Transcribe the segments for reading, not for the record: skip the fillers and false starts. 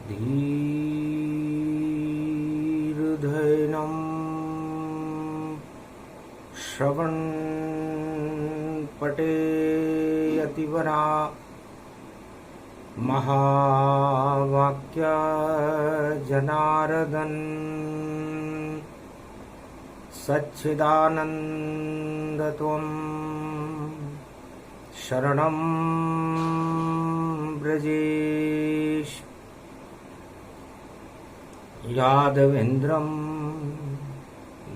धीर्धैनं श्रवणपटेयतिवरा महावाक्य जनार्दन सच्चिदानंद त्वं शरणं ब्रजेश यादवेन्द्रं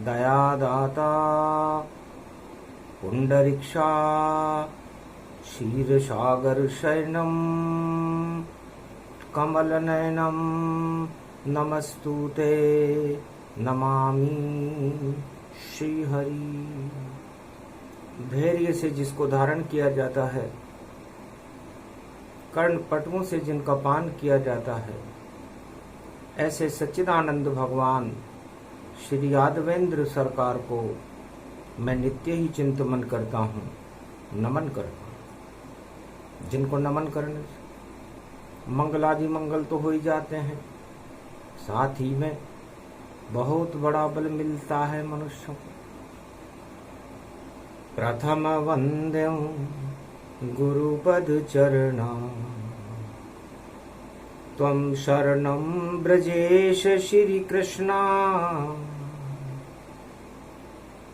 दयादाता पुंडरीक्षा क्षीरसागरशयनं कमलनयनं नमस्तुते नमामि श्रीहरि। धैर्य से जिसको धारण किया जाता है, कर्ण पटुओं से जिनका पान किया जाता है, ऐसे सच्चिदानंद भगवान श्री यादवेंद्र सरकार को मैं नित्य ही चिंतन करता हूँ, नमन करता हूँ। जिनको नमन करने से मंगलादि मंगल तो हो ही जाते हैं, साथ ही में बहुत बड़ा बल मिलता है मनुष्यों को। प्रथम वंद्यं गुरुपद चरणा त्वं शरणं ब्रजेश श्री कृष्णा।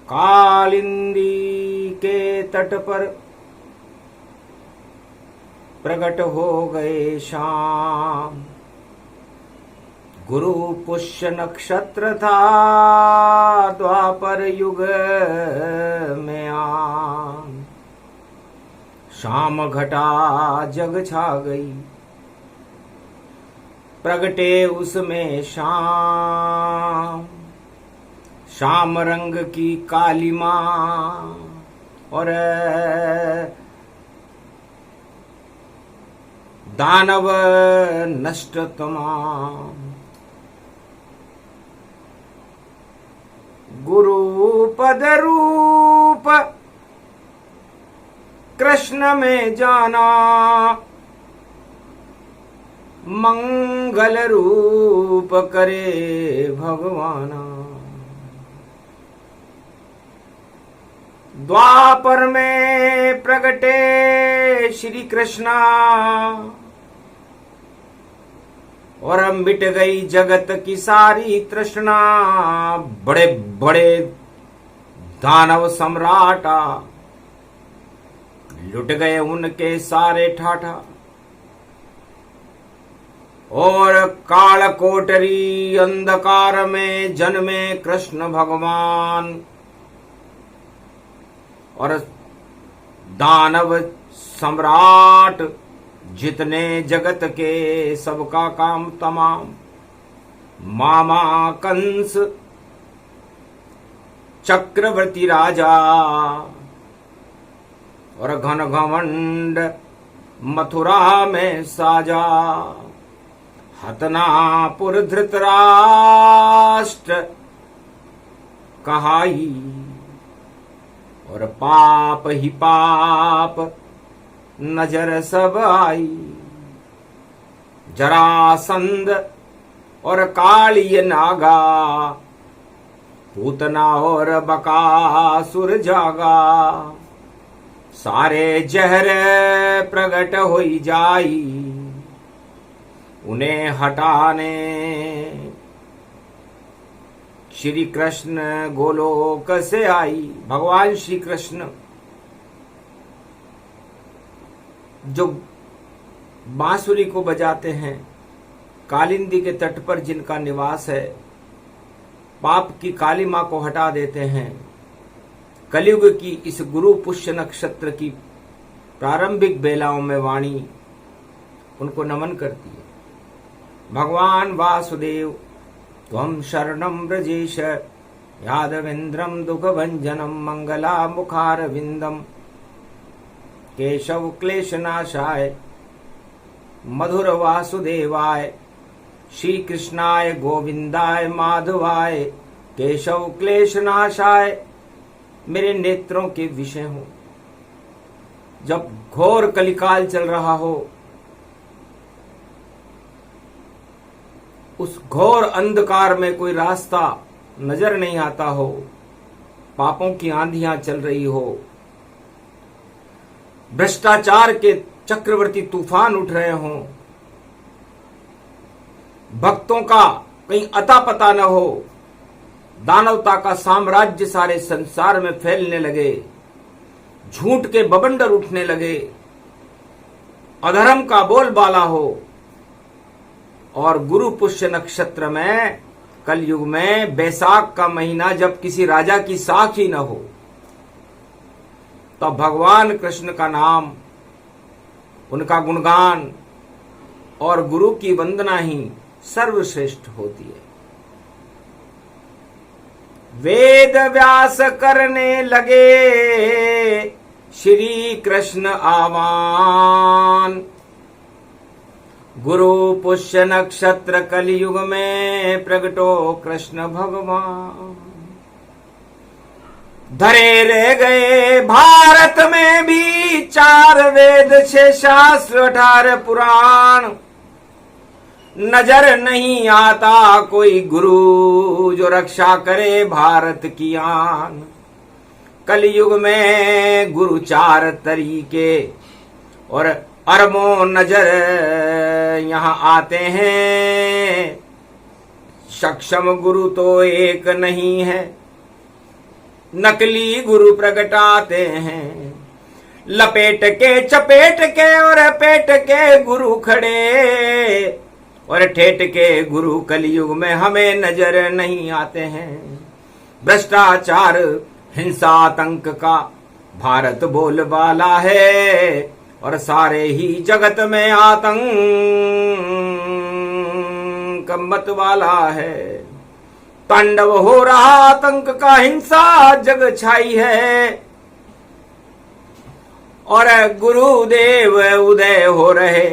कालिंदी के तट पर प्रकट हो गए शाम, गुरु पुष्य नक्षत्र था द्वापर युग में आन। शाम घटा जग छा गई, प्रगटे उसमें शाम। शाम रंग की कालिमा और दानव नष्ट तमाम। गुरु पद रूप कृष्ण में जाना, मंगल रूप करे भगवाना। द्वापर में प्रगटे श्री कृष्णा और मिट गई जगत की सारी तृष्णा। बड़े बड़े दानव सम्राटा लुट गए उनके सारे ठाठा, और काल कोटरी अंधकार में जन्मे कृष्ण भगवान। और दानव सम्राट जितने जगत के सबका काम तमाम, मामा कंस चक्रवर्ती राजा और घन घमंड मथुरा में साजा। हतनापुर धृतराष्ट्र कहाई, और पाप ही पाप नजर सब आई। जरासंध और कालिय नागा, पूतना और बकासुर जागा। सारे जहर प्रगट होई जाई, उन्हें हटाने श्री कृष्ण गोलोक से आई। भगवान श्री कृष्ण जो बांसुरी को बजाते हैं, कालिंदी के तट पर जिनका निवास है, पाप की कालिमा को हटा देते हैं। कलयुग की इस गुरु पुष्य नक्षत्र की प्रारंभिक बेलाओं में वाणी उनको नमन करती है। भगवान वासुदेव त्वं शरणं व्रजेश, यादवेन्द्रं दुःखभञ्जनं मङ्गलामुखारविन्दं। केशव क्लेशनाशाय मधुर वासुदेवाय, श्री कृष्णाय गोविंदाय माधवाय। केशव क्लेशनाशाय मेरे नेत्रों के विषय हो। जब घोर कलिकाल चल रहा हो, उस घोर अंधकार में कोई रास्ता नजर नहीं आता हो, पापों की आंधियां चल रही हो, भ्रष्टाचार के चक्रवर्ती तूफान उठ रहे हों, भक्तों का कहीं अता पता न हो, दानवता का साम्राज्य सारे संसार में फैलने लगे, झूठ के बवंडर उठने लगे, अधर्म का बोलबाला हो, और गुरु पुष्य नक्षत्र में कलयुग में बैसाख का महीना जब किसी राजा की साख ही न हो, तो भगवान कृष्ण का नाम, उनका गुणगान और गुरु की वंदना ही सर्वश्रेष्ठ होती है। वेद व्यास करने लगे श्री कृष्ण आह्वान, गुरु पुष्य नक्षत्र कलयुग में प्रगटो कृष्ण भगवान। धरे रह गए भारत में भी 4 वेद 6 शास्त्र 18 पुराण, नजर नहीं आता कोई गुरु जो रक्षा करे भारत की आन। कलयुग में गुरु 4 तरीके और अरबों नजर यहाँ आते हैं, सक्षम गुरु तो एक नहीं है, नकली गुरु प्रगटाते हैं। लपेट के चपेट के और पेट के गुरु खड़े, और ठेठ के गुरु कलयुग में हमें नजर नहीं आते हैं। भ्रष्टाचार हिंसा आतंक का भारत बोलबाला है, और सारे ही जगत में आतंक मत वाला है। तांडव हो रहा आतंक का, हिंसा जग छाई है, और गुरुदेव उदय हो रहे।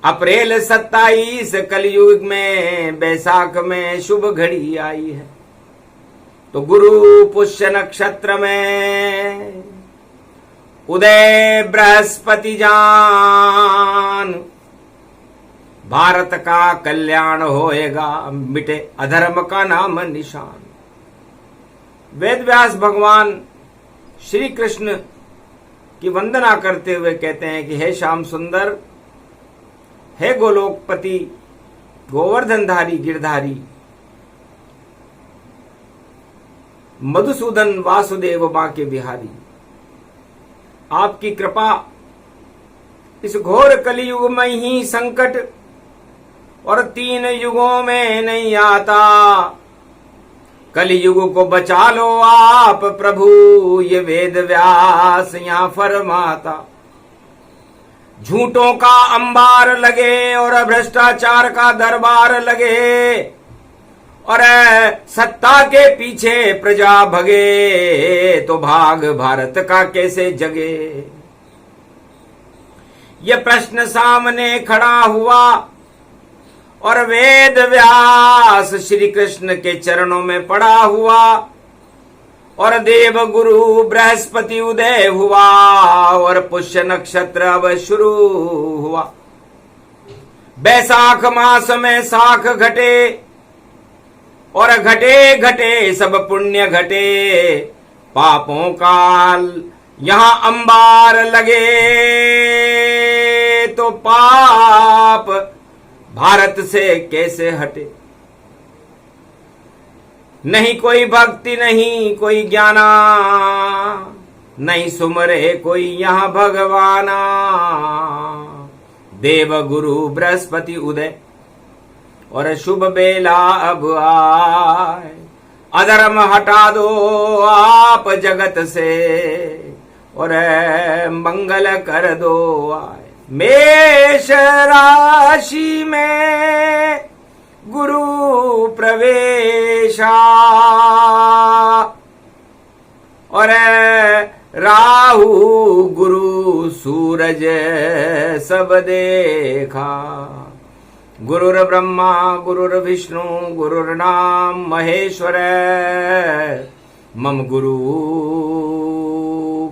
अप्रैल 27 कलयुग में बैसाख में शुभ घड़ी आई है, तो गुरु पुष्य नक्षत्र में उदय बृहस्पति जान, भारत का कल्याण होएगा, मिटे अधर्म का नाम निशान। वेद व्यास भगवान श्री कृष्ण की वंदना करते हुए कहते हैं कि हे श्याम सुंदर, हे गोलोकपति, गोवर्धनधारी गिरधारी, मधुसूदन वासुदेव बांके बिहारी, आपकी कृपा इस घोर कलियुग में ही संकट और 3 युगों में नहीं आता। कलियुग को बचा लो आप प्रभु, ये वेद व्यास यहां फरमाता। झूठों का अंबार लगे और भ्रष्टाचार का दरबार लगे, और सत्ता के पीछे प्रजा भगे, तो भाग भारत का कैसे जगे। ये प्रश्न सामने खड़ा हुआ, और वेद व्यास श्री कृष्ण के चरणों में पड़ा हुआ, और देव गुरु बृहस्पति उदय हुआ, और पुष्य नक्षत्र अब शुरू हुआ। बैसाख मास में साख घटे, और घटे घटे सब पुण्य घटे। पापों का यहां अंबार लगे, तो पाप भारत से कैसे हटे। नहीं कोई भक्ति, नहीं कोई ज्ञाना, नहीं सुमरे कोई यहां भगवाना। देव गुरु बृहस्पति उदय, और शुभ बेला अब आए। अधर्म हटा दो आप जगत से, और मंगल कर दो आए। मेष राशि में गुरु प्रवेशा, और राहु गुरु सूरज सब देखा। गुरुर ब्रह्मा गुरुर्विष्णु गुरुर्नाम महेश्वर, मम गुरु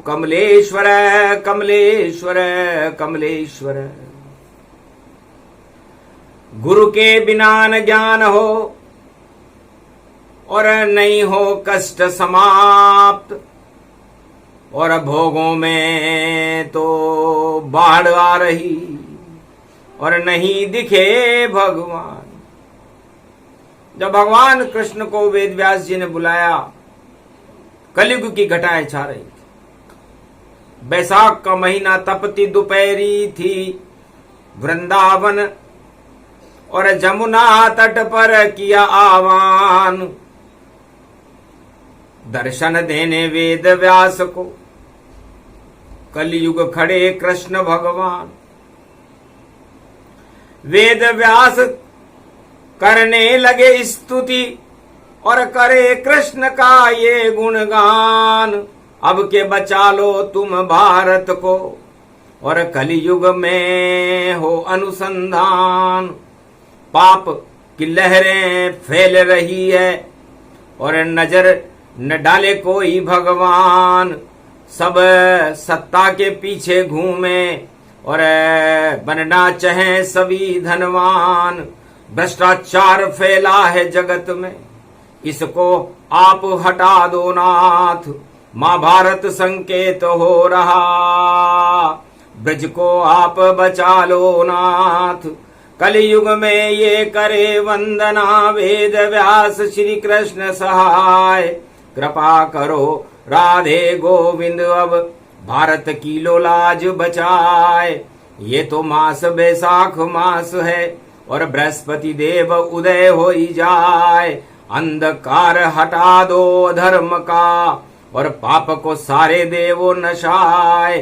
कमलेश्वर कमलेश्वर कमलेश्वर। गुरु के बिना न ज्ञान हो और नहीं हो कष्ट समाप्त, और भोगों में तो बाढ़ आ रही और नहीं दिखे भगवान। जब भगवान कृष्ण को वेद व्यास जी ने बुलाया, कलयुग की घटाएं छा रही थी। बैसाख का महीना, तपती दोपहरी थी वृंदावन, और जमुना तट पर किया आह्वान दर्शन देने वेद व्यास को। कलयुग खड़े कृष्ण भगवान, वेद व्यास करने लगे स्तुति और करे कृष्ण का ये गुणगान। अब के बचा लो तुम भारत को, और कलयुग में हो अनुसंधान। पाप की लहरें फैल रही है और नजर न डाले कोई भगवान। सब सत्ता के पीछे घूमे और बनना चाहे सभी धनवान। भ्रष्टाचार फैला है जगत में, इसको आप हटा दो नाथ। महाभारत संकेत हो रहा, ब्रज को आप बचा लो नाथ। कलयुग में ये करे वंदना वेद व्यास श्री कृष्ण सहाय। कृपा करो राधे गोविंद अब भारत की लो लाज बचाए। ये तो मास बैसाख मास है और बृहस्पति देव उदय हो ही जाए। अंधकार हटा दो धर्म का और पाप को सारे देवो नशाए।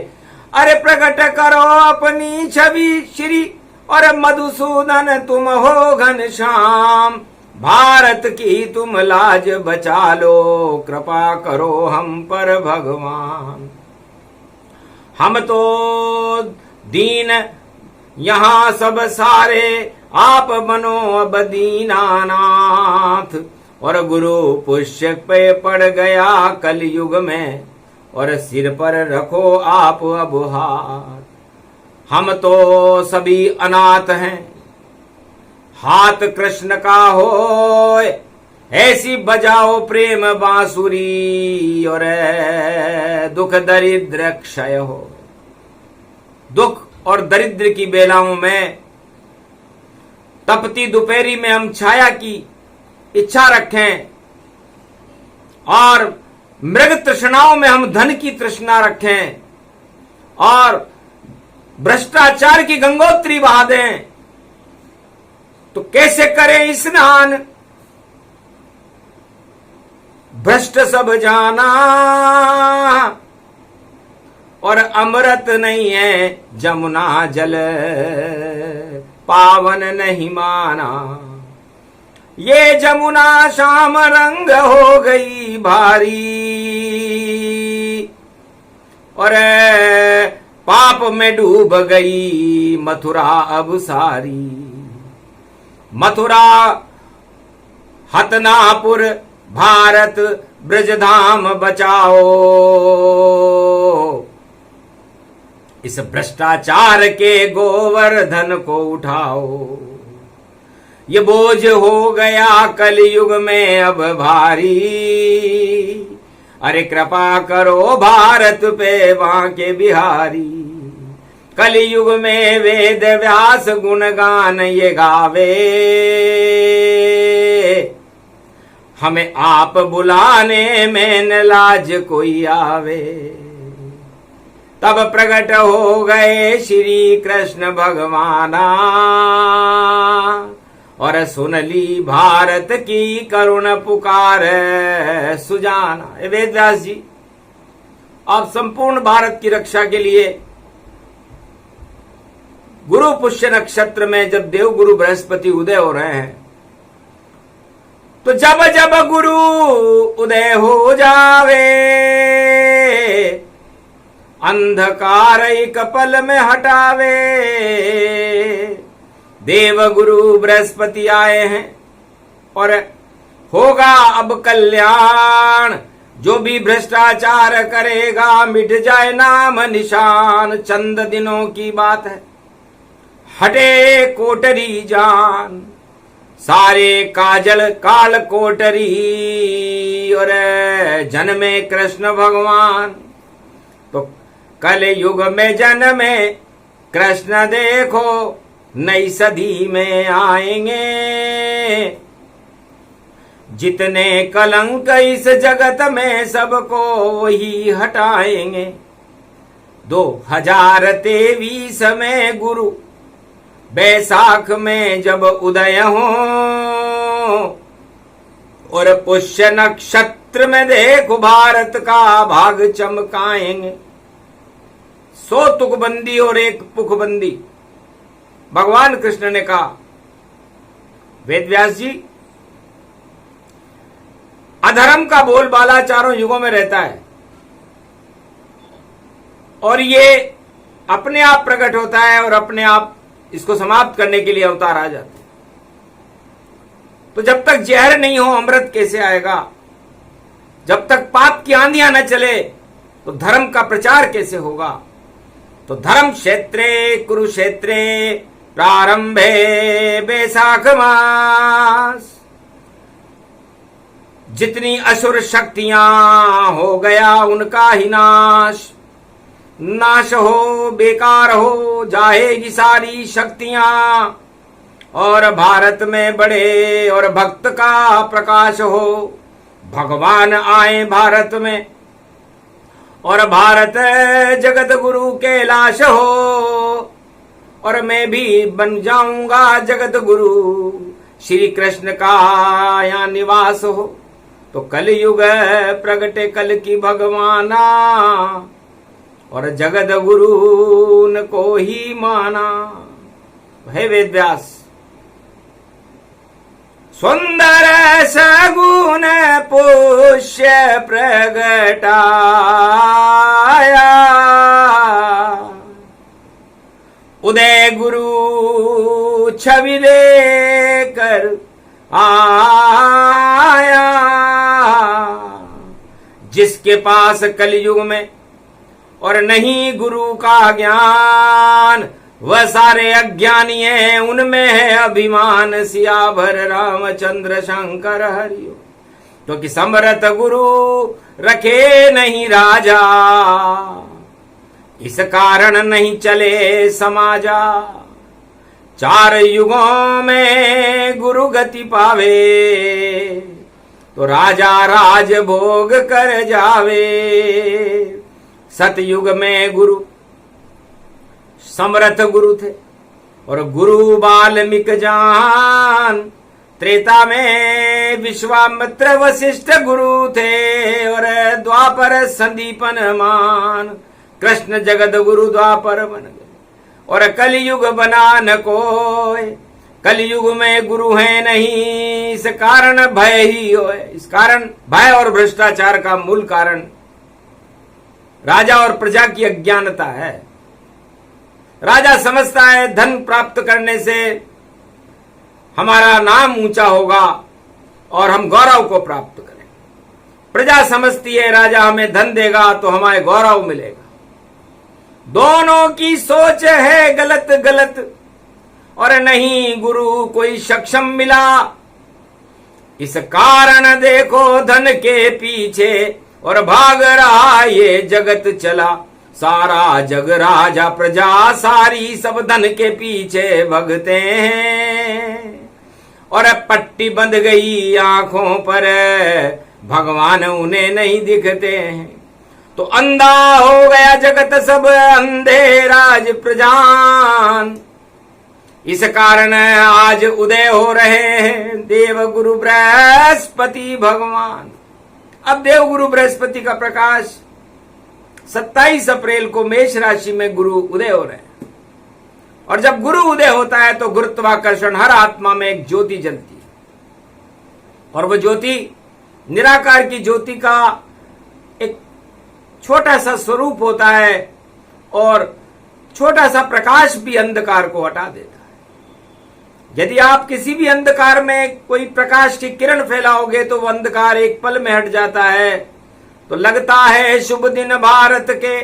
अरे प्रकट करो अपनी छवि श्री और मधुसूदन तुम हो घनश्याम। भारत की तुम लाज बचा लो, कृपा करो हम पर भगवान। हम तो दीन यहाँ सब सारे, आप बनो अब दीनानाथ। और गुरु पुष्य पे पड़ गया कलयुग में, और सिर पर रखो आप अब हाथ। हम तो सभी अनाथ हैं, हाथ कृष्ण का हो ऐसी बजाओ प्रेम बांसुरी। और दुख दरिद्र क्षय हो। दुख और दरिद्र की बेलाओं में, तपती दोपहरी में हम छाया की इच्छा रखें और मृग तृष्णाओं में हम धन की तृष्णा रखें और भ्रष्टाचार की गंगोत्री बहा दें, तो कैसे करें स्नान। भ्रष्ट सब जाना और अमृत नहीं है जमुना जल, पावन नहीं माना। ये जमुना शाम रंग हो गई भारी, और पाप में डूब गई मथुरा अब सारी। मथुरा हतनापुर भारत ब्रजधाम बचाओ। इस भ्रष्टाचार के गोवर्धन को उठाओ। ये बोझ हो गया कलयुग में अब भारी। अरे कृपा करो भारत पे बांके बिहारी। कलयुग में वेद व्यास गुणगान ये गावे, हमें आप बुलाने में न लाज कोई आवे। तब प्रकट हो गए श्री कृष्ण भगवाना, और सुन ली भारत की करुण पुकार सुजाना। वेद व्यास जी, आप संपूर्ण भारत की रक्षा के लिए गुरु पुष्य नक्षत्र में जब देव गुरु बृहस्पति उदय हो रहे हैं, तो जब जब गुरु उदय हो जावे, अंधकार एक पल में हटावे। देव गुरु बृहस्पति आए हैं और होगा अब कल्याण। जो भी भ्रष्टाचार करेगा मिट जाए नाम निशान। चंद दिनों की बात है, हटे कोटरी जान, सारे काजल काल कोटरी, और जन्मे कृष्ण भगवान। तो कल युग में जन्मे कृष्ण देखो, नई सदी में आएंगे। जितने कलंक इस जगत में सबको वही हटाएंगे। 2023 में गुरु बैसाख में जब उदय हो, और पुष्य नक्षत्र में देखो भारत का भाग चमकाएंगे। 100 तुकबंदी और 1 पुखबंदी भगवान कृष्ण ने कहा। वेद व्यास जी, अधर्म का बोलबाला चारों युगों में रहता है, और ये अपने आप प्रकट होता है और अपने आप इसको समाप्त करने के लिए अवतार आ जाते हैं। तो जब तक जहर नहीं हो अमृत कैसे आएगा? जब तक पाप की आंधियां न चले तो धर्म का प्रचार कैसे होगा? तो धर्म क्षेत्रे कुरुक्षेत्रे प्रारंभे बैसाख मास। जितनी असुर शक्तियां हो गया उनका ही नाश, नाश हो बेकार हो जाएगी सारी शक्तियां, और भारत में बड़े और भक्त का प्रकाश हो। भगवान आए भारत में और भारत जगत गुरु कैलाश हो, और मैं भी बन जाऊंगा जगत गुरु, श्री कृष्ण का यहाँ निवास हो। तो कलयुग प्रगटे कल की भगवाना, और जगत गुरु को ही माना। है वेद व्यास। सुंदर सगुण पुष्य प्रगटाया, उदय गुरु छवि लेकर आया। जिसके पास कलयुग में और नहीं गुरु का ज्ञान, वह सारे अज्ञानी हैं, उनमें है अभिमान। सियावर रामचंद्र शंकर हरियो, तो कि समरथ गुरु रखे नहीं राजा, इस कारण नहीं चले समाजा। 4 युगों में गुरु गति पावे, तो राजा राज भोग कर जावे। सतयुग में गुरु समर्थ गुरु थे, और गुरु वाल्मीक जान। त्रेता में विश्वामित्र वशिष्ठ गुरु थे, और द्वापर संदीपन मान। कृष्ण जगत गुरु द्वापर बन गए, और कलयुग बना न कोय। कलयुग में गुरु है नहीं, इस कारण भय ही होए। इस कारण भय और भ्रष्टाचार का मूल कारण राजा और प्रजा की अज्ञानता है। राजा समझता है धन प्राप्त करने से हमारा नाम ऊंचा होगा और हम गौरव को प्राप्त करें। प्रजा समझती है राजा हमें धन देगा तो हमारे गौरव मिलेगा। दोनों की सोच है गलत गलत, और नहीं गुरु कोई सक्षम मिला। इस कारण देखो धन के पीछे और भाग रहा ये जगत चला। सारा जग राजा प्रजा सारी सब धन के पीछे भगते हैं, और पट्टी बंध गई आंखों पर, भगवान उन्हें नहीं दिखते हैं। तो अंधा हो गया जगत सब, अंधे राज प्रजान। इस कारण आज उदय हो रहे हैं देव गुरु बृहस्पति भगवान। अब देव गुरु बृहस्पति का प्रकाश 27 अप्रैल को मेष राशि में गुरु उदय हो रहे हैं, और जब गुरु उदय होता है तो गुरुत्वाकर्षण हर आत्मा में एक ज्योति जलती है, और वह ज्योति निराकार की ज्योति का एक छोटा सा स्वरूप होता है, और छोटा सा प्रकाश भी अंधकार को हटा देता है। यदि आप किसी भी अंधकार में कोई प्रकाश की किरण फैलाओगे तो वह अंधकार एक पल में हट जाता है। तो लगता है शुभ दिन भारत के,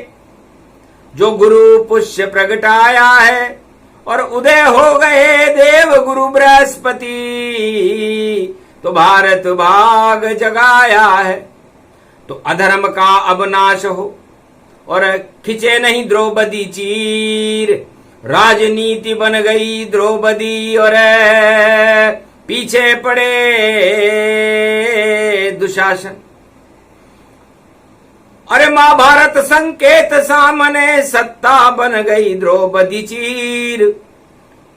जो गुरु पुष्य प्रगटाया है, और उदय हो गए देव गुरु बृहस्पति, तो भारत भाग जगाया है। तो अधर्म का अब नाश हो और खिंचे नहीं द्रौपदी चीर, राजनीति बन गई द्रौपदी और पीछे पड़े दुशासन। अरे महाभारत संकेत सामने, सत्ता बन गई द्रौपदी चीर,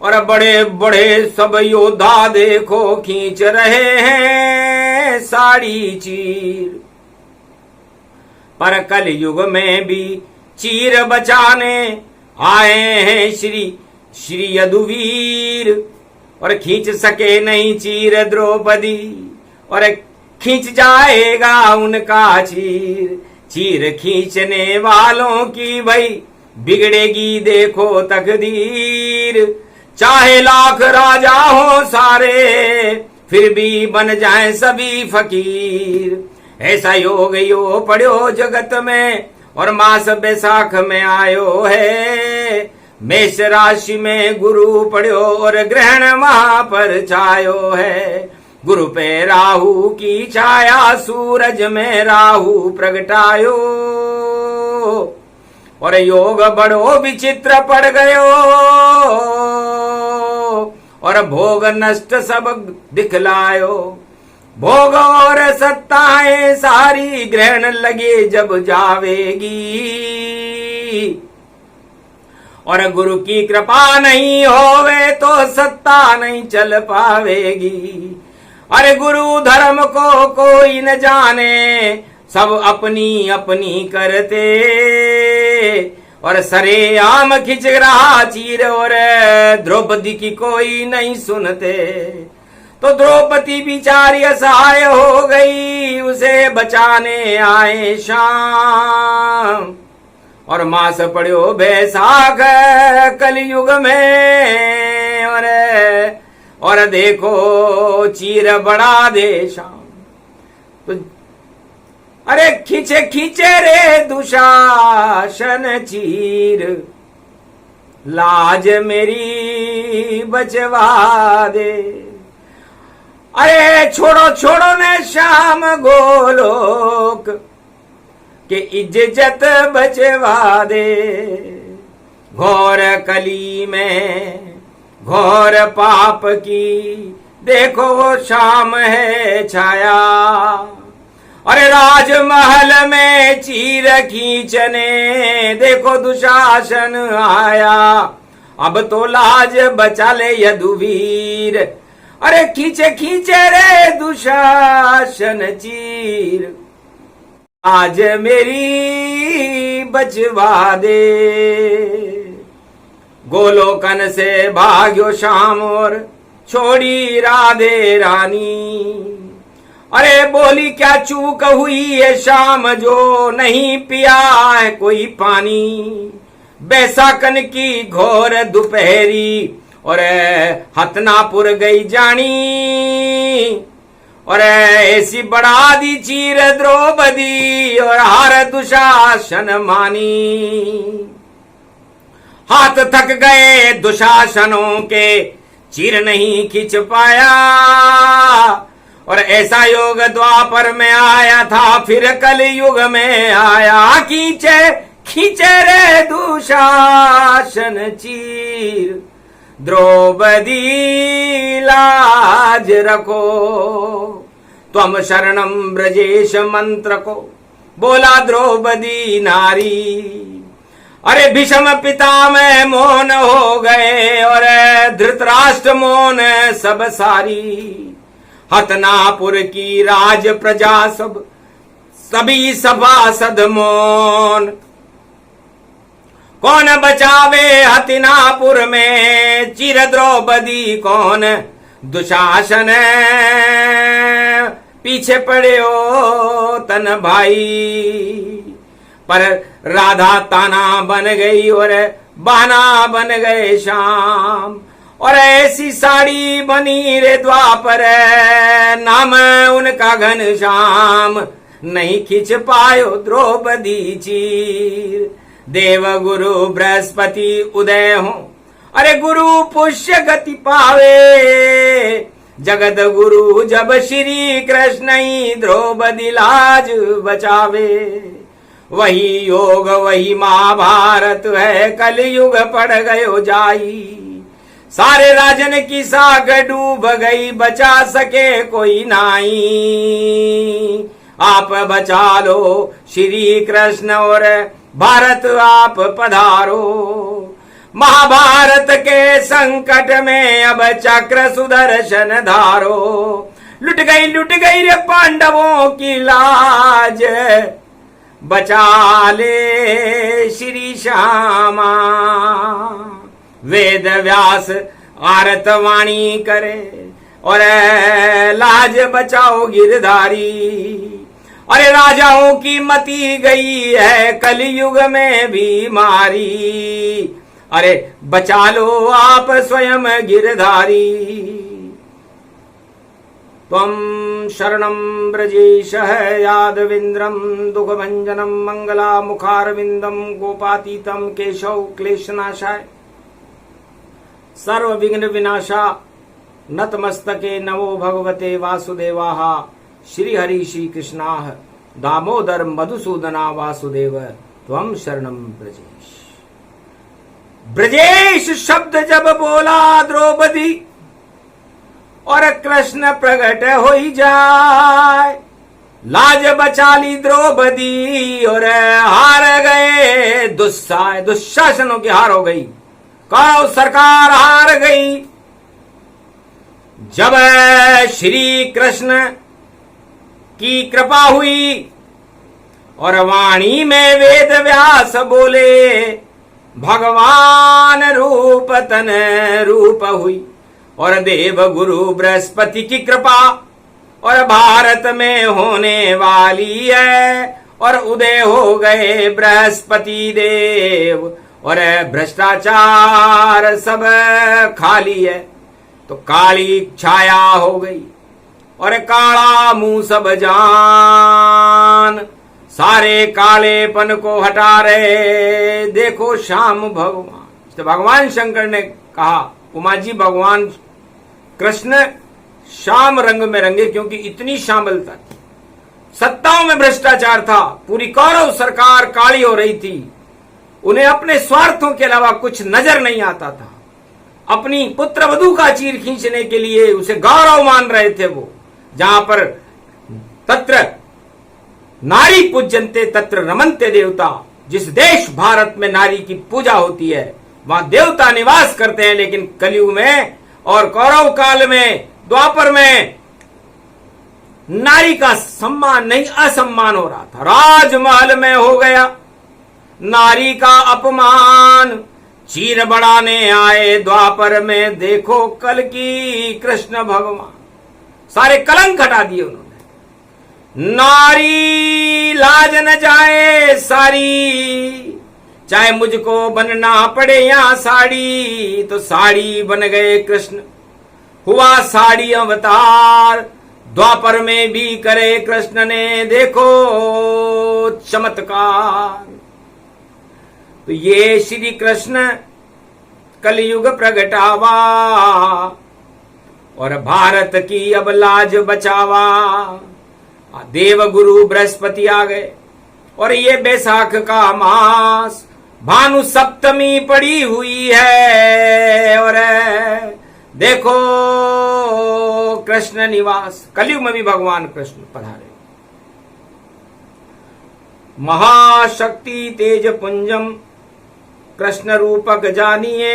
और बड़े बड़े सब योद्धा देखो खींच रहे हैं साड़ी चीर। पर कल युग में भी चीर बचाने आए हैं श्री यदुवीर, और खींच सके नहीं चीर द्रौपदी, और खींच जाएगा उनका चीर। चीर खींचने वालों की भई बिगड़ेगी देखो तकदीर। चाहे लाख राजा हो सारे, फिर भी बन जाए सभी फकीर। ऐसा योग यो पढ़ो जगत में, और मास बैसाख में आयो है। मेष राशि में गुरु पढ़ो और ग्रहण वहां पर छायो है। गुरु पे राहु की छाया, सूरज में राहु प्रगटायो, और योग बड़ो विचित्र पड़ गयो, और भोग नष्ट सब दिखलायो। भोग और सत्ताएं सारी ग्रहण लगे जब जावेगी, और गुरु की कृपा नहीं होवे तो सत्ता नहीं चल पावेगी। अरे गुरु धर्म को कोई न जाने, सब अपनी अपनी करते, और सरे आम खिंच रहा चीर, और द्रौपदी की कोई नहीं सुनते। तो द्रौपदी बिचारी असहाय हो गई, उसे बचाने आए शाम। और मास पड़ो बैसाख कलयुग में, और देखो चीर बड़ा दे शाम। तो अरे खींचे खींचे रे दुशासन चीर, लाज मेरी बचवा दे। अरे छोड़ो छोड़ो ने श्याम गोलोक, के इज्जत बचवा दे। घोर कली में घोर पाप की देखो वो शाम है छाया। अरे राजमहल में चीर खींचने देखो दुशासन आया। अब तो लाज बचा ले यदुवीर, अरे खींचे खींचे रे दुशासन चीर, आज मेरी बचवा दे। गोलोकन से भाग्यो शाम और छोड़ी राधे रानी। अरे बोली क्या चूक हुई है शाम, जो नहीं पिया है कोई पानी। बैसाखन की घोर दोपहरी और हतनापुर गई जानी। और ऐसी बढ़ा दी चीर द्रौपदी और हार दुशासन मानी। हाथ थक गए दुशासनों के, चीर नहीं खींच पाया। और ऐसा योग द्वापर में आया था, फिर कल युग में आया। खींचे खींचे रे दुशासन चीर, द्रौपदी लाज रखो। त्वम शरणम ब्रजेश मंत्र को बोला द्रौपदी नारी। अरे भीष्म पितामह मौन हो गए और धृतराष्ट्र मौन सब सारी। हतनापुर की राज प्रजा सब सभी सभासद मौन। कौन बचावे हतिनापुर में चीर द्रौपदी कौन। दुशासन पीछे पड़े हो तन भाई। पर राधा ताना बन गई और बहाना बन गए श्याम। और ऐसी साड़ी बनी रे द्वापर, नाम उनका घनश्याम। नहीं खींच पायो द्रौपदी चीर, देव गुरु बृहस्पति उदय हो अरे गुरु पुष्य गति पावे, जगत गुरु जब श्री कृष्ण ही द्रौपदी लाज बचावे। वही योग वही महाभारत है, कलयुग पड़ गयो जाई। सारे राजन की साग डूब गई, बचा सके कोई नाई। आप बचा लो श्री कृष्ण और भारत आप पधारो। महाभारत के संकट में अब चक्र सुदर्शन धारो। लुट गई रे पांडवों की लाज, बचा ले श्री श्यामा। वेद व्यास आरत वाणी करे और लाज बचाओ गिरधारी। अरे राजाओं की मती गई है कलयुग में भी मारी। अरे बचा लो आप स्वयं गिरधारी। त्वं शरणं ब्रजेश यादवेन्द्रं दुःखभञ्जनं मङ्गलामुखारविन्दं गोपातीतं केशव क्लेशनाशाय सर्वविघ्न विनाशा नतमस्तके नमो भगवते वासुदेवाः श्रीहरि श्रीकृष्णाः दामोदर मधुसूदना वासुदेव त्वं शरणं ब्रजेश। ब्रजेश शब्द जब बोला द्रौपदी और कृष्ण प्रकट हो जाए। लाज बचा ली द्रौपदी और हार गए दुशासनों की हार हो गई। कौरव सरकार हार गई। जब श्री कृष्ण की कृपा हुई और वाणी में वेद व्यास बोले, भगवान रूप तन रूप हुई। और देव गुरु बृहस्पति की कृपा और भारत में होने वाली है। और उदय हो गए बृहस्पति देव और भ्रष्टाचार सब खाली है। तो काली छाया हो गई और काला मुंह सब जान। सारे कालेपन को हटा रहे देखो श्याम भगवान। तो भगवान शंकर ने कहा उमा जी भगवान कृष्ण श्याम रंग में रंगे, क्योंकि इतनी श्यामलता थी। सत्ताओं में भ्रष्टाचार था, पूरी कौरव सरकार काली हो रही थी। उन्हें अपने स्वार्थों के अलावा कुछ नजर नहीं आता था। अपनी पुत्र वधू का चीर खींचने के लिए उसे गौरव मान रहे थे वो। जहां पर तत्र नारी पूज्यन्ते तत्र रमन्ते देवता। जिस देश भारत में नारी की पूजा होती है वहां देवता निवास करते हैं। लेकिन कलयुग में और कौरव काल में द्वापर में नारी का सम्मान नहीं असम्मान हो रहा था। राजमहल में हो गया नारी का अपमान। चीर बढ़ाने आए द्वापर में देखो कल की कृष्ण भगवान। सारे कलंक हटा दिए उन्होंने। नारी लाज न जाए सारी, चाहे मुझको बनना पड़े यहां साड़ी। तो साड़ी बन गए कृष्ण, हुआ साड़ी अवतार। द्वापर में भी करे कृष्ण ने देखो चमत्कार। तो ये श्री कृष्ण कलयुग प्रगटावा और भारत की अब लाज बचावा। देव गुरु बृहस्पति आ गए और ये बैसाख का मास भानु सप्तमी पड़ी हुई है। और देखो कृष्ण निवास, कलयुग में भी भगवान कृष्ण पधारे। महाशक्ति तेज पुंजम कृष्ण रूपक जानिए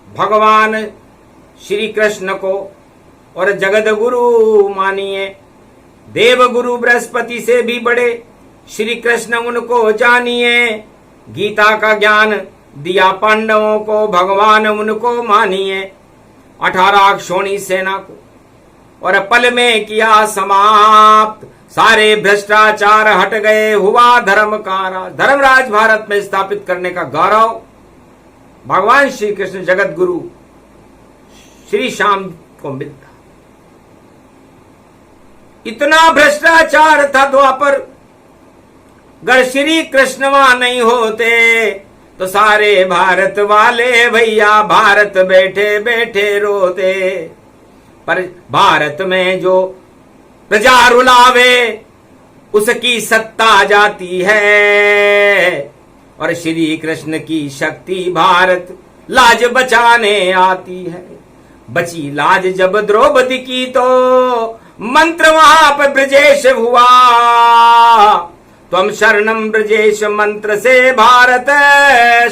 भगवान श्री कृष्ण को और जगत गुरु मानिए। देव गुरु बृहस्पति से भी बड़े श्री कृष्ण उनको जानिए। गीता का ज्ञान दिया पांडवों को भगवान उनको मानिए। 18 अक्षौणी सेना को और पल में किया समाप्त। सारे भ्रष्टाचार हट गए, हुआ धर्म का राज। धर्मराज भारत में स्थापित करने का गौरव भगवान श्री कृष्ण जगत गुरु श्री श्याम को मिलता। इतना भ्रष्टाचार था द्वापर। अगर श्री कृष्ण वहां नहीं होते तो सारे भारत वाले भैया भारत बैठे बैठे रोते। पर भारत में जो प्रजा रुलावे उसकी सत्ता जाती है, और श्री कृष्ण की शक्ति भारत लाज बचाने आती है। बची लाज जब द्रौपदी की तो मंत्र वहां पर ब्रजेश हुआ। त्वम शरणम ब्रजेश मंत्र से भारत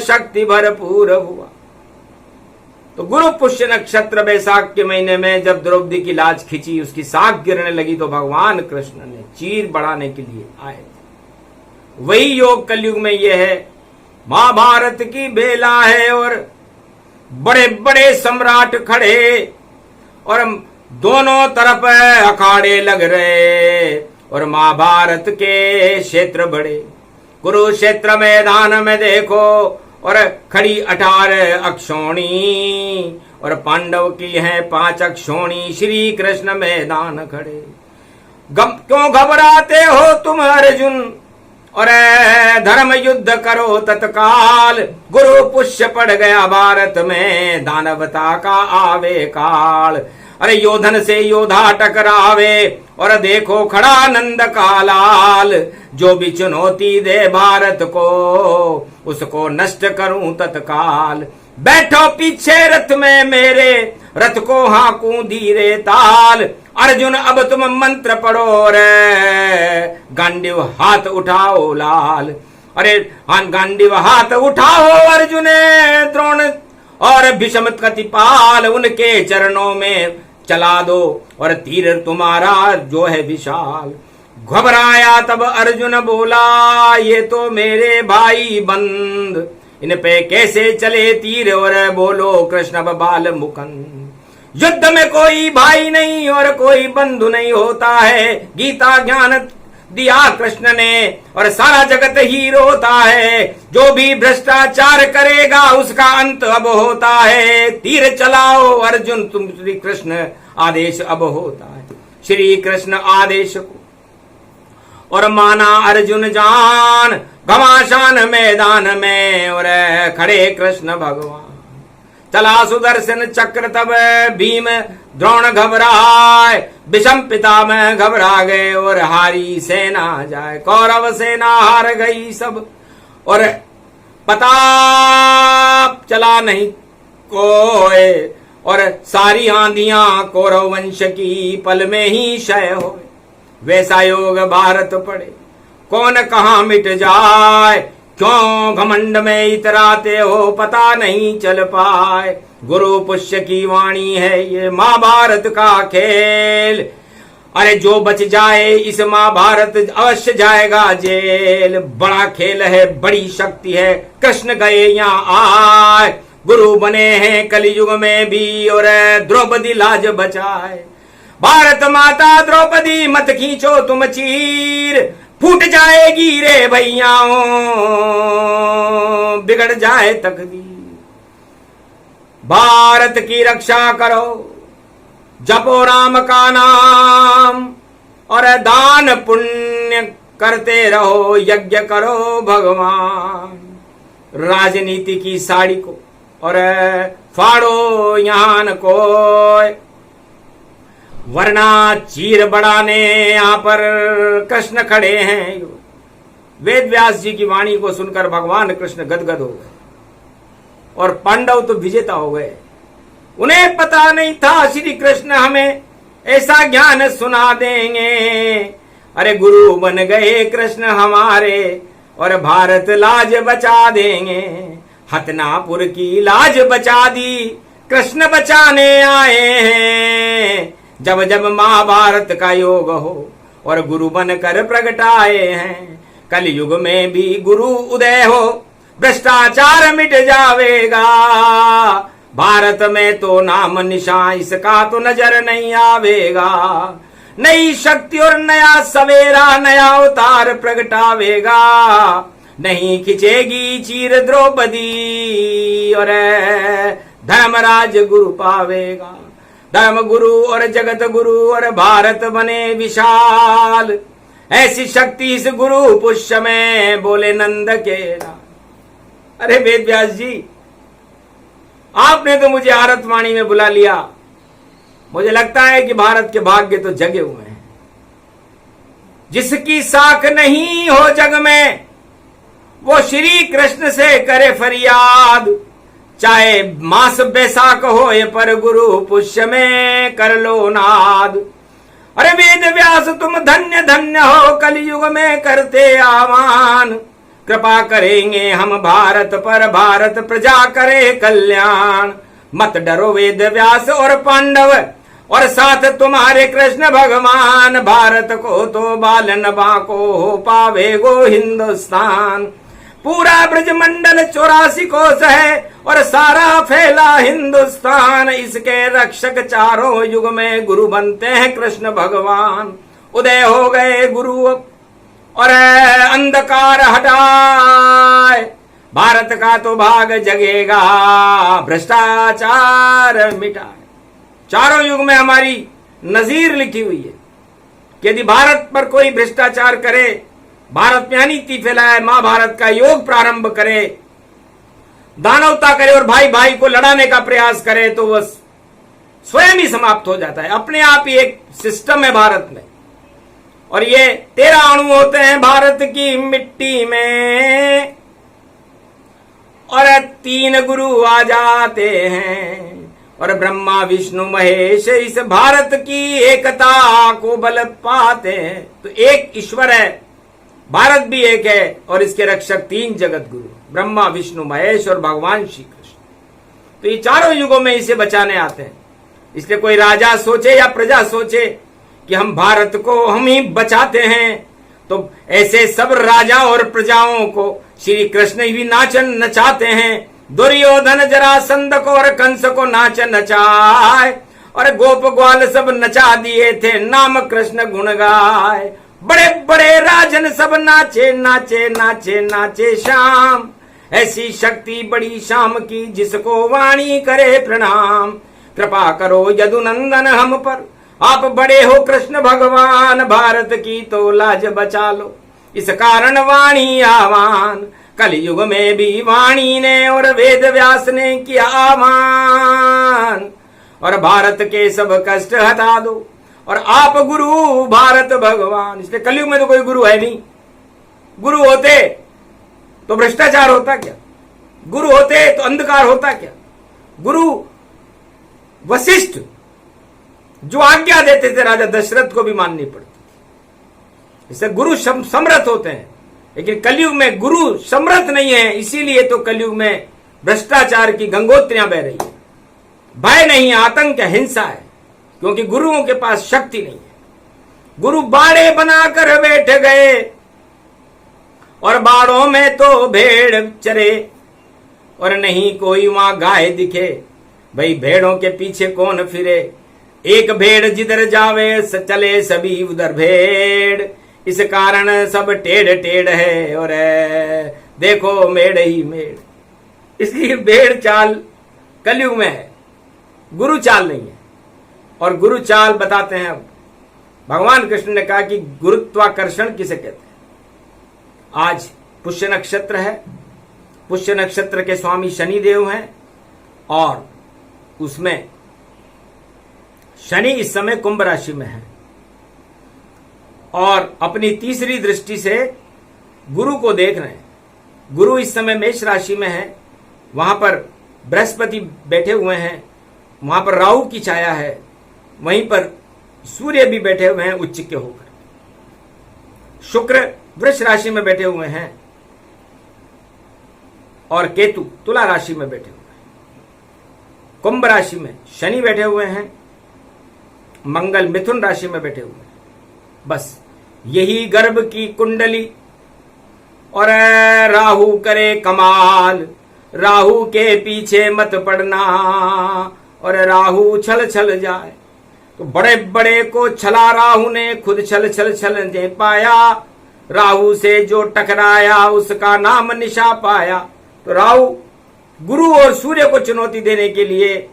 शक्ति भरपूर हुआ। तो गुरु पुष्य नक्षत्र बैसाख के महीने में जब द्रौपदी की लाज खिंची, उसकी साख गिरने लगी, तो भगवान कृष्ण ने चीर बढ़ाने के लिए आए थे। वही योग कलयुग में यह है। महाभारत की बेला है और बड़े बड़े सम्राट खड़े और दोनों तरफ अखाड़े लग रहे, और महाभारत के क्षेत्र बड़े। कुरुक्षेत्र मैदान में देखो और खड़ी 18 अक्षौणी, और पांडव की है 5 अक्षौणी। श्री कृष्ण मैदान खड़े। क्यों घबराते हो तुम अर्जुन, और धर्म युद्ध करो तत्काल। गुरु पुष्य पड़ गया भारत में, दानवता का आवे काल। अरे योधन से योधा टकरावे, और देखो खड़ा नंद का लाल। जो भी चुनौती दे भारत को, उसको नष्ट करूं तत्काल। बैठो पीछे रथ में मेरे, रथ को हाकूं धीरे ताल। अर्जुन अब तुम मंत्र पढ़ो रे, गांडीव हाथ उठाओ लाल। अरे गांडीव हाथ उठाओ अर्जुन, द्रोण और भीष्म कतिपाल। उनके चरणों में चला दो, और तीर तुम्हारा जो है विशाल। घबराया तब अर्जुन बोला, ये तो मेरे भाई बंद, इन पे कैसे चले तीर। और बोलो कृष्ण बाल मुकुंद, युद्ध में कोई भाई नहीं और कोई बंधु नहीं होता है। गीता ज्ञान दिया कृष्ण ने, और सारा जगत ही रोता है। जो भी भ्रष्टाचार करेगा उसका अंत अब होता है। तीर चलाओ अर्जुन, तुम श्री कृष्ण आदेश अब होता है। श्री कृष्ण आदेश को और माना अर्जुन जान, घमासान मैदान में और खड़े कृष्ण भगवान। चला सुदर्शन चक्र तब भीम द्रोण घबराए, विषम पितामह घबरा गए और हारी सेना जाए। कौरव सेना हार गई सब, और पता चला नहीं कोई, और सारी आंधियां कौरव वंश की पल में ही क्षय हो। वैसा योग भारत पड़े, कौन कहाँ मिट जाए। क्यों घमंड में इतराते हो, पता नहीं चल पाए। गुरु पुष्य की वाणी है ये महाभारत का खेल। अरे जो बच जाए इस महाभारत अवश्य जाएगा जेल। बड़ा खेल है, बड़ी शक्ति है, कृष्ण गए यहाँ आए। गुरु बने हैं कलयुग में भी, और द्रौपदी लाज बचाए। भारत माता द्रौपदी मत खींचो तुम चीर, फूट जाएगी रे भैयाओं, बिगड़ जाए तकदीर। भारत की रक्षा करो, जपो राम का नाम, और दान पुण्य करते रहो, यज्ञ करो भगवान। राजनीति की साड़ी को और फाड़ो यहाँ न कोई, वरना चीर बढ़ाने यहाँ पर कृष्ण खड़े हैं। वेद व्यास जी की वाणी को सुनकर भगवान कृष्ण गदगद हो गए, और पांडव तो विजेता हो गए। उन्हें पता नहीं था श्री कृष्ण हमें ऐसा ज्ञान सुना देंगे। अरे गुरु बन गए कृष्ण हमारे, और भारत लाज बचा देंगे। हतनापुर की लाज बचा दी, कृष्ण बचाने आए हैं। जब जब महाभारत का योग हो, और गुरु बनकर प्रगटाए हैं। कलयुग में भी गुरु उदय हो, भ्रष्टाचार मिट जावेगा। भारत में तो नाम निशान इसका तो नजर नहीं आवेगा। नई शक्ति और नया सवेरा, नया अवतार प्रगटावेगा। नहीं खिंचेगी चीर द्रौपदी, और धर्मराज गुरु पावेगा। धर्म गुरु और जगत गुरु, और भारत बने विशाल। ऐसी शक्ति इस गुरु पुष्य में, बोले नंद के लाल। अरे वेद व्यास जी, आपने तो मुझे आरतवाणी में बुला लिया। मुझे लगता है कि भारत के भाग्य तो जगे हुए हैं। जिसकी साख नहीं हो जग में, वो श्री कृष्ण से करे फरियाद। चाहे मास बैसाख होए पर गुरु पुष्य में कर लो नाद। अरे वेद व्यास तुम धन्य धन्य हो, कलयुग में करते आह्वान। कृपा करेंगे हम भारत पर, भारत प्रजा करे कल्याण। मत डरो वेद व्यास और पांडव, और साथ तुम्हारे कृष्ण भगवान। भारत को तो बालन बाको हो पावे गो हिंदुस्तान। पूरा ब्रजमंडल 84 कोस है, और सारा फैला हिंदुस्तान। इसके रक्षक चारों युग में गुरु बनते हैं कृष्ण भगवान। उदय हो गए गुरु और अंधकार हटाए, भारत का तो भाग जगेगा, भ्रष्टाचार मिटाए। चारों युग में हमारी नजीर लिखी हुई है कि यदि भारत पर कोई भ्रष्टाचार करे, भारत में अनीति फैलाए, महाभारत का योग प्रारंभ करे, दानवता करे और भाई भाई को लड़ाने का प्रयास करे, तो वह स्वयं ही समाप्त हो जाता है। अपने आप ही एक सिस्टम है भारत में। और ये 13 अणु होते हैं भारत की मिट्टी में, और 3 गुरु आ जाते हैं, और ब्रह्मा विष्णु महेश इस भारत की एकता को बल पाते हैं। तो एक ईश्वर है, भारत भी एक है, और इसके रक्षक 3 जगत गुरु, ब्रह्मा विष्णु महेश और भगवान श्री कृष्ण। तो ये चारों युगों में इसे बचाने आते हैं। इसलिए कोई राजा सोचे या प्रजा सोचे कि हम भारत को हम ही बचाते हैं, तो ऐसे सब राजा और प्रजाओं को श्री कृष्ण ही नाचन नचाते हैं। दुर्योधन जरासंध को और कंस को नाच नचाए, और गोप ग्वाल सब नचा दिए थे, नाम कृष्ण गुण गाए। बड़े बड़े राजन सब नाचे नाचे नाचे नाचे श्याम। ऐसी शक्ति बड़ी शाम की, जिसको वाणी करे प्रणाम। कृपा करो यदुनंदन हम पर, आप बड़े हो कृष्ण भगवान। भारत की तो लाज बचा लो, इस कारण वाणी आह्वान। कलयुग में भी वाणी ने और वेद व्यास ने किया आह्वान। और भारत के सब कष्ट हटा दो, और आप गुरु भारत भगवान। इसलिए कलयुग में तो कोई गुरु है नहीं। गुरु होते तो भ्रष्टाचार होता क्या? गुरु होते तो अंधकार होता क्या? गुरु वशिष्ठ जो आज्ञा देते थे राजा दशरथ को भी माननी पड़ती थी। इससे गुरु समर्थ होते हैं, लेकिन कलयुग में गुरु समर्थ नहीं है। इसीलिए तो कलयुग में भ्रष्टाचार की गंगोत्रियां बह रही है। भय नहीं, आतंक है, हिंसा है, क्योंकि गुरुओं के पास शक्ति नहीं है। गुरु बाड़े बनाकर बैठ गए, और बाड़ों में तो भेड़ चरे, और नहीं कोई वहां गाय दिखे। भाई भेड़ों के पीछे कौन फिरे? एक भेड़ जिधर जावे चले सभी उधर भेड़। इस कारण सब टेढ़ टेढ़ है, और देखो मेढ़ ही मेढ़। इसलिए भेड़ चाल कलयुग में है, गुरु चाल नहीं है। और गुरु चाल बताते हैं। अब भगवान कृष्ण ने कहा कि गुरुत्वाकर्षण किसे कहते हैं। आज पुष्य नक्षत्र है, पुष्य नक्षत्र के स्वामी शनि देव हैं, और उसमें शनि इस समय कुंभ राशि में है, और अपनी तीसरी दृष्टि से गुरु को देख रहे हैं। गुरु इस समय मेष राशि में है, वहां पर बृहस्पति बैठे हुए हैं, वहां पर राहु की छाया है, वहीं पर सूर्य भी बैठे हुए हैं उच्च के होकर। शुक्र वृष राशि में बैठे हुए हैं, और केतु तुला राशि में बैठे हुए हैं। कुंभ राशि में शनि बैठे हुए हैं, मंगल मिथुन राशि में बैठे हुए हैं। बस यही गर्भ की कुंडली, और राहु करे कमाल। राहु के पीछे मत पड़ना, और राहु छल छल जाए। तो बड़े बड़े को छला राहु ने, खुद छल छल छल दे पाया। राहु से जो टकराया, उसका नाम निशा पाया। तो राहु गुरु और सूर्य को चुनौती देने के लिए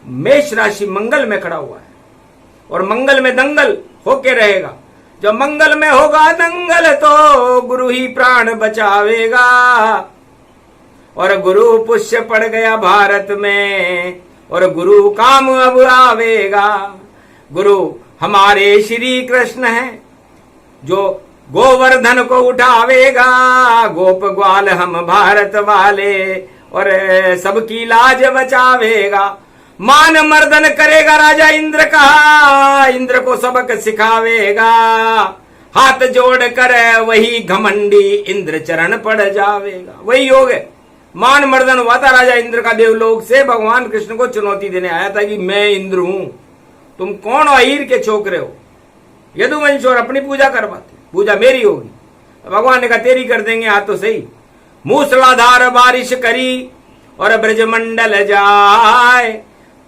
मेष राशि मंगल में खड़ा हुआ है, और मंगल में दंगल होके रहेगा। जब मंगल में होगा दंगल, तो गुरु ही प्राण बचावेगा। और गुरु पुष्य पड़ गया भारत में, और गुरु काम अब आवेगा। गुरु हमारे श्री कृष्ण हैं जो गोवर्धन को उठावेगा, गोप ग्वाल हम भारत वाले, और सबकी लाज बचावेगा। मान मर्दन करेगा राजा इंद्र का, इंद्र को सबक सिखावेगा। हाथ जोड़ कर वही घमंडी इंद्र चरण पड़ जावेगा। वही योग है, मान मर्दन हुआ था राजा इंद्र का, देवलोक से भगवान कृष्ण को चुनौती देने आया था कि मैं इंद्र हूं, तुम कौन अहीर के छोकरे हो, यदुवंश और अपनी पूजा करवाते, पूजा मेरी होगी। भगवान ने कहा तेरी कर देंगे, हाथ तो सही। मूसलाधार बारिश करी और ब्रजमंडल जाए,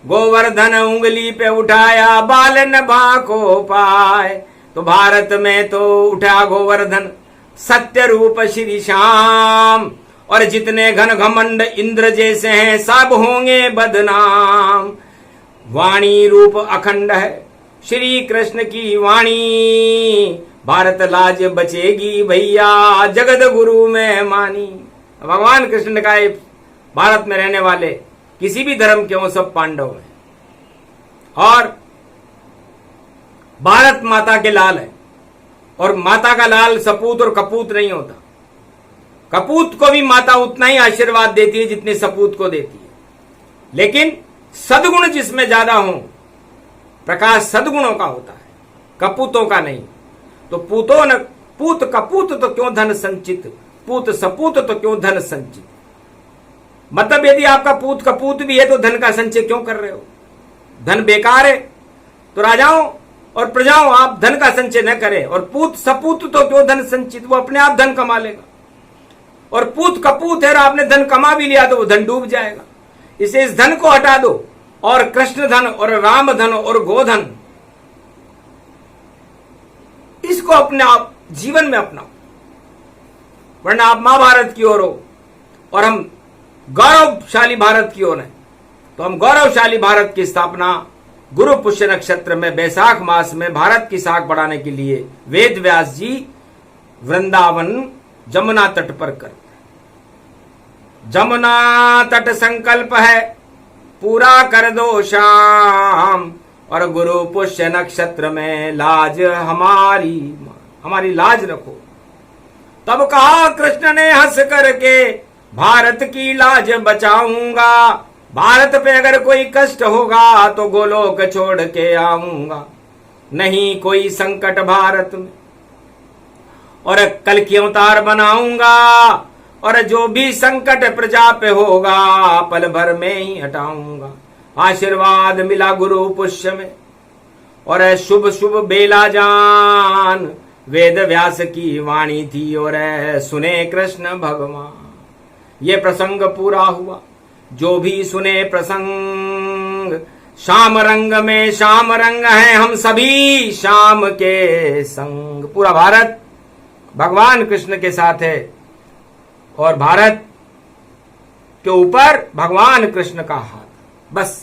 गोवर्धन उंगली पे उठाया बालन बाको पाए। तो भारत में तो उठा गोवर्धन सत्य रूप श्री श्याम, और जितने घन घमंड इंद्र जैसे हैं सब होंगे बदनाम। वाणी रूप अखंड है श्री कृष्ण की वाणी, भारत लाज बचेगी भैया जगत गुरु में मानी। भगवान कृष्ण ने कहा भारत में रहने वाले किसी भी धर्म के हो सब पांडव हैं, और भारत माता के लाल है, और माता का लाल सपूत और कपूत नहीं होता। कपूत को भी माता उतना ही आशीर्वाद देती है जितने सपूत को देती है, लेकिन सद्गुण जिसमें ज्यादा हो, प्रकाश सद्गुणों का होता है, कपूतों का नहीं। तो पूतो न पूत कपूत तो क्यों धन संचित, पूत सपूत तो क्यों धन संचित। मतलब यदि आपका पूत कपूत भी है तो धन का संचय क्यों कर रहे हो, धन बेकार है। तो राजाओं और प्रजाओं आप धन का संचय न करें, और पूत सपूत तो क्यों धन संचित, वो अपने आप धन कमा लेगा। और पूत कपूत है, आपने धन कमा भी लिया तो वो धन डूब जाएगा। इसे इस धन को हटा दो, और कृष्ण धन और राम धन और गोधन, इसको अपने आप जीवन में अपनाओ, वरना आप महाभारत की ओर हो और हम गौरवशाली भारत की ओर हैं। तो हम गौरवशाली भारत की स्थापना गुरु पुष्य नक्षत्र में बैसाख मास में भारत की साख बढ़ाने के लिए वेद व्यास जी वृंदावन जमुना तट पर करते हैं। जमुना तट संकल्प है पूरा कर दो शाम, और गुरु पुष्य नक्षत्र में लाज हमारी लाज रखो। तब कहा कृष्ण ने हंस करके भारत की लाज बचाऊंगा, भारत पे अगर कोई कष्ट होगा तो गोलोक छोड़ के आऊंगा। नहीं कोई संकट भारत में, और कल की अवतार बनाऊंगा, और जो भी संकट प्रजा पे होगा पल भर में ही हटाऊंगा। आशीर्वाद मिला गुरु पुष्य में, और शुभ शुभ बेला जान वेद व्यास की वाणी थी, और सुने कृष्ण भगवान। ये प्रसंग पूरा हुआ, जो भी सुने प्रसंग, श्याम रंग में श्याम रंग है हम सभी श्याम के संग। पूरा भारत भगवान कृष्ण के साथ है, और भारत के ऊपर भगवान कृष्ण का हाथ। बस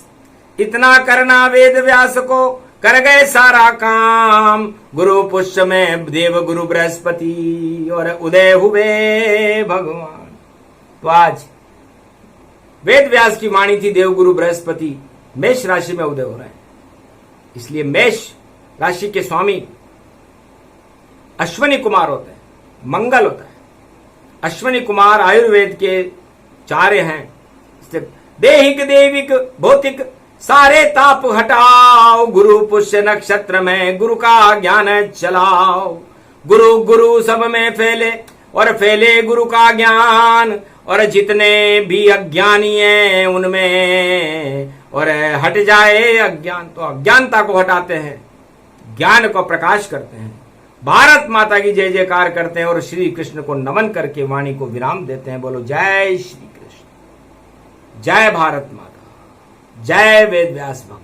इतना करना वेद व्यास को, कर गए सारा काम। गुरु पुष्य में देव गुरु बृहस्पति, और उदय हुए भगवान। तो आज वेद व्यास की वाणी थी, देवगुरु बृहस्पति मेष राशि में उदय हो रहे हैं, इसलिए मेष राशि के स्वामी अश्विनी कुमार होते हैं, मंगल होता है। अश्विनी कुमार आयुर्वेद के चार्य हैं। देहिक देविक भौतिक सारे ताप हटाओ, गुरु पुष्य नक्षत्र में गुरु का ज्ञान चलाओ। गुरु गुरु सब में फैले, और फैले गुरु का ज्ञान, और जितने भी अज्ञानी हैं उनमें और हट जाए अज्ञान। तो अज्ञानता को हटाते हैं, ज्ञान को प्रकाश करते हैं, भारत माता की जय जयकार करते हैं, और श्री कृष्ण को नमन करके वाणी को विराम देते हैं। बोलो जय श्री कृष्ण, जय भारत माता, जय वेद व्यास भगवान।